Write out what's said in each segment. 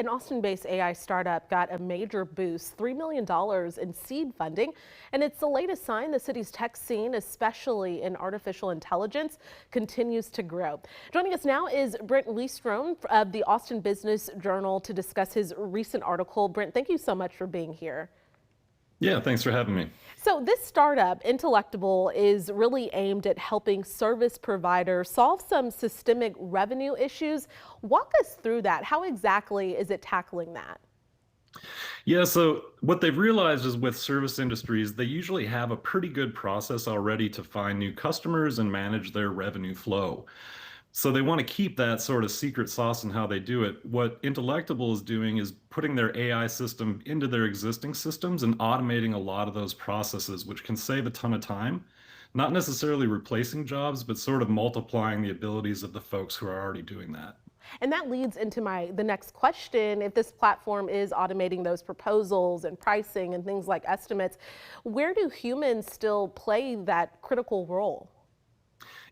An Austin-based AI startup got a major boost, $3 million in seed funding, and it's the latest sign the city's tech scene, especially in artificial intelligence, continues to grow. Joining us now is Brent Leestrom of the Austin Business Journal to discuss his recent article. Brent, thank you so much for being here. Yeah, thanks for having me. So this startup, Intellectible, is really aimed at helping service providers solve some systemic revenue issues. Walk us through that. How exactly is it tackling that? Yeah, so what they've realized is with service industries, they usually have a pretty good process already to find new customers and manage their revenue flow. So they want to keep that sort of secret sauce in how they do it. What Intellectible is doing is putting their AI system into their existing systems and automating a lot of those processes, which can save a ton of time. Not necessarily replacing jobs, but sort of multiplying the abilities of the folks who are already doing that. And that leads into the next question. If this platform is automating those proposals and pricing and things like estimates, where do humans still play that critical role?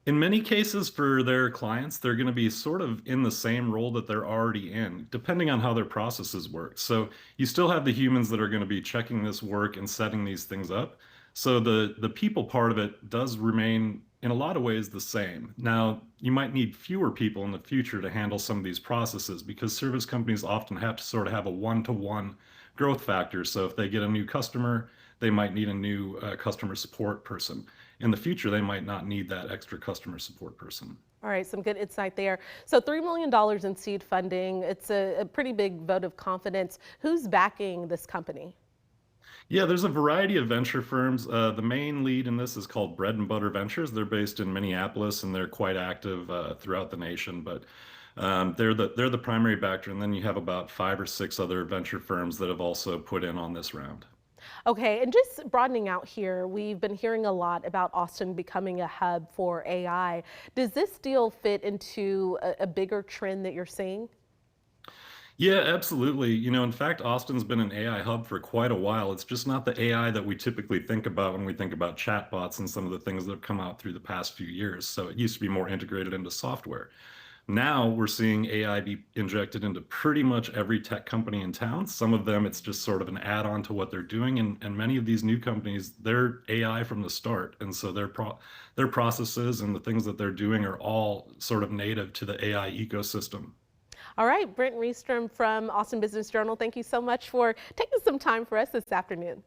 In many cases for their clients, they're going to be sort of in the same role that they're already in, depending on how their processes work. So you still have the humans that are going to be checking this work and setting these things up. So the people part of it does remain in a lot of ways the same. Now, you might need fewer people in the future to handle some of these processes because service companies often have to sort of have a one-to-one growth factor. So if they get a new customer, they might need a new customer support person. In the future, they might not need that extra customer support person. All right, some good insight there. So $3 million in seed funding, it's a pretty big vote of confidence. Who's backing this company? Yeah, there's a variety of venture firms. The main lead in this is called Bread and Butter Ventures. They're based in Minneapolis and they're quite active throughout the nation. But they're the primary backer, and then you have about 5 or 6 other venture firms that have also put in on this round. Okay, and just broadening out here, we've been hearing a lot about Austin becoming a hub for AI. Does this deal fit into a bigger trend that you're seeing? Yeah, absolutely. In fact, Austin's been an AI hub for quite a while. It's just not the AI that we typically think about when we think about chatbots and some of the things that have come out through the past few years. So it used to be more integrated into software. Now we're seeing AI be injected into pretty much every tech company in town. Some of them, it's just sort of an add-on to what they're doing. And many of these new companies, they're AI from the start. And so their processes and the things that they're doing are all sort of native to the AI ecosystem. All right, Brent Reestrom from Austin Business Journal, thank you so much for taking some time for us this afternoon.